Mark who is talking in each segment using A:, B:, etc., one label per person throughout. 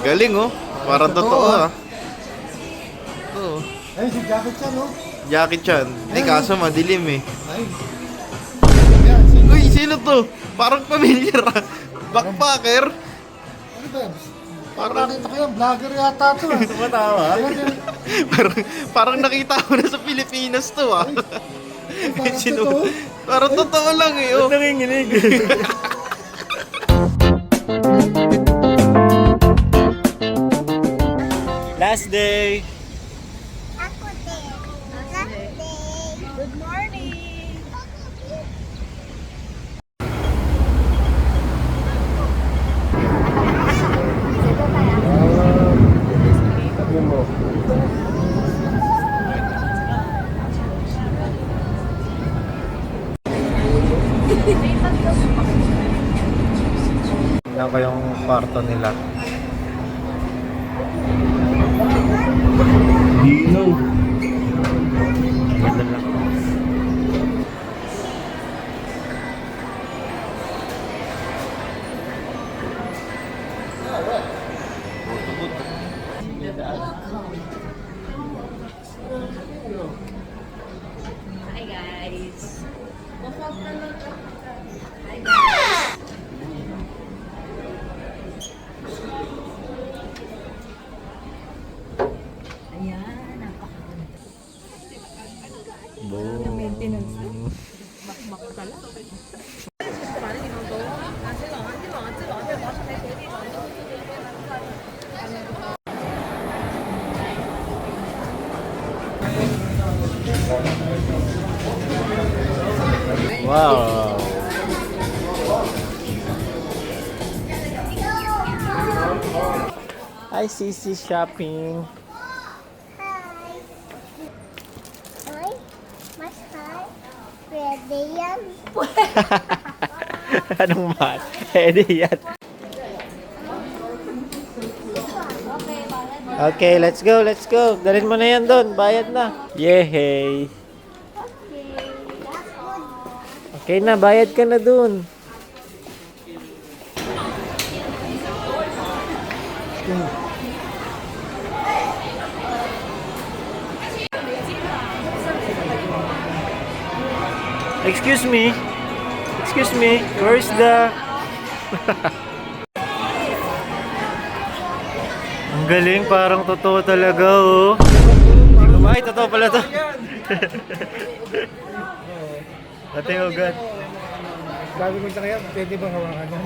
A: Galing oh. Parang totoo ah. Oo.
B: Ay, si Jackie Chan, no?
A: Jackie Chan. Hindi kaso madilim eh.
B: Ay. Yan, sino?
A: Uy, sino to? Parang familiar ah. Backpacker.
B: Ano ba?
A: Parang,
B: Nakita ko yan, vlogger yata to.
A: Tumatawa? parang nakita ko na sa Pilipinas to ah.
B: Parang
A: Sino?
B: totoo.
A: Parang totoo lang eh oh.
C: Nanginginig. Last day.
D: Ako din. Last day. Good morning.
A: Tingnan ko yung kwarto nila.
C: Dino.
A: Ganda lang.
E: Hi guys. Ayan, napakaganda.
A: Boom.
E: Maintenance na. Bakbak ka lang.
A: Wow. Hi, Sisi Shopping.
D: Hi. Ay, mas hi. Pwede yan.
A: Anong mat? Pwede yan. Okay, let's go, let's go. Dalhin mo na yan doon. Bayad na. Yehey. Okay na, bayad ka na doon. Excuse me. Excuse me. Where's the... Ang galing, parang totoo talaga, oh. Ay, totoo pala to. Ate, oh God.
B: Sabi ko sa kaya, pwede bang hawakan yan?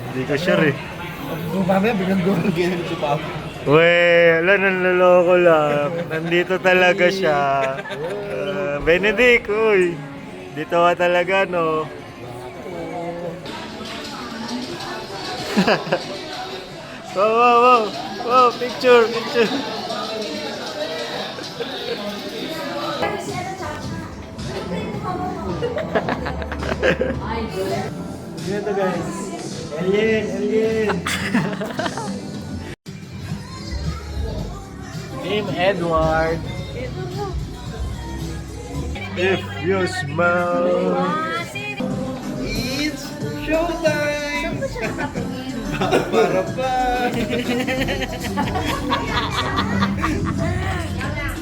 A: Hindi ko sure eh.
B: Mamaya, biglang gawin. Ganyan si Pao.
A: Weh, wala, nanloloko lang. Nandito talaga siya. Benedict, uy. Dito ka talaga, no? Wow, wow, wow. Wow, picture, picture. Sino to, guys? Alien, alien. Name Edward. If you smile, it's showtime. Para pa.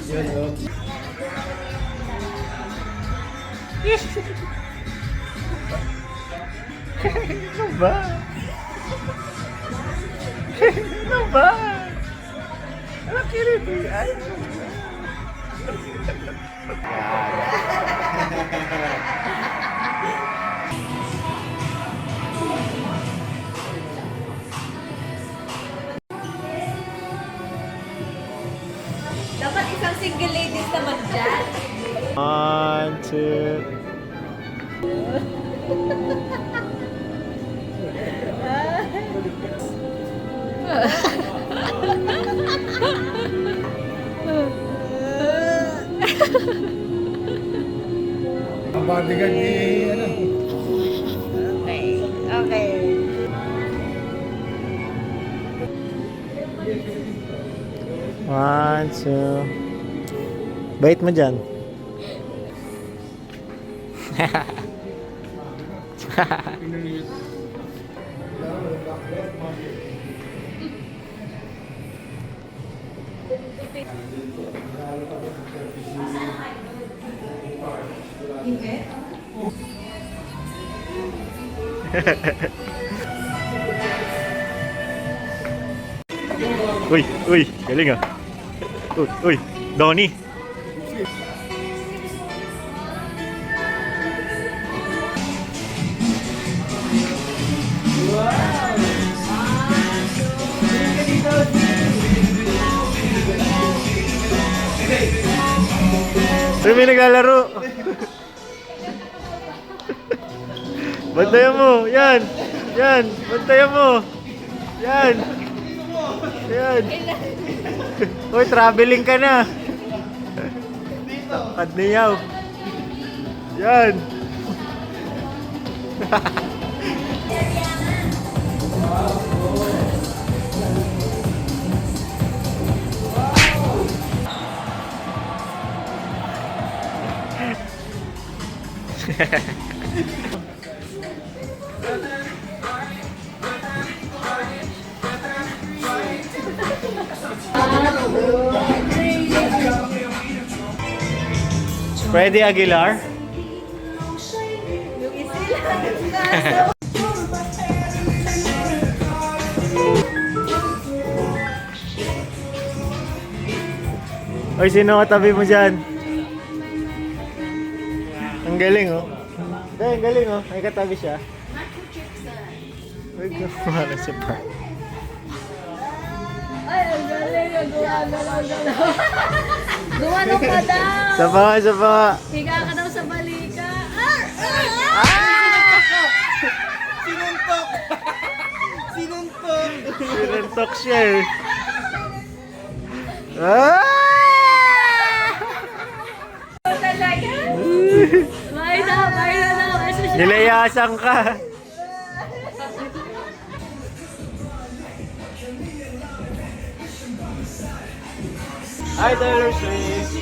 A: Yun, oh. Ano ba? Ano ba? Ano kiriti? Ay, ano ba?
E: Dapat isang single ladies naman dyan.
A: 1, 2.
B: Ang bodyguard ni, ano?
E: Okay. Okay.
A: One, two. Bait mo dyan.
C: Uy, uy, galing ah. Uy, uy, Donnie. May naglalaro. Bantayan mo. Yan. Yan. Bantayan mo. Yan. Yan. Uy, traveling ka na. Kadniyaw. Yan. Freddy Aguilar. Oy, sino katabi mo dyan? Ang galing oh. Hindi, ang galing oh. May katabi siya. Uy, kumara si Park.
E: Ay, ang galing. Gumagalaw-galaw. Gumano ka daw.
C: Isa pa, isa pa.
E: Higa ka daw sa balika.
A: Sinuntok! Sinuntok!
C: Sinuntok siya eh. Ah!
E: Talaga? May na daw.
C: Nilayasan ka. Hi, Taylor Swift.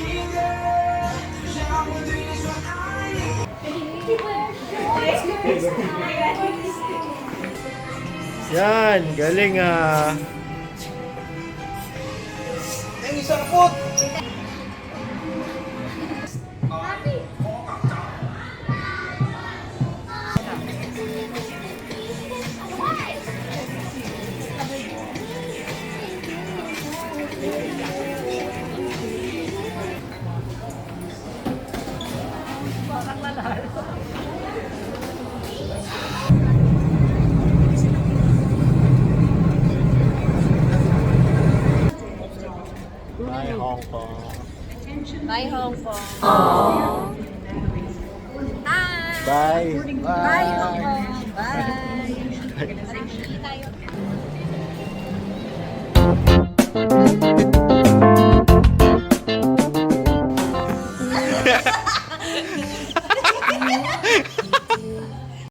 C: Yan, galing ah.
A: Ang isang foot!
C: Hi, Hong Kong.
E: Bye, Hong Kong.
C: Bye.
E: Bye, Hong Kong.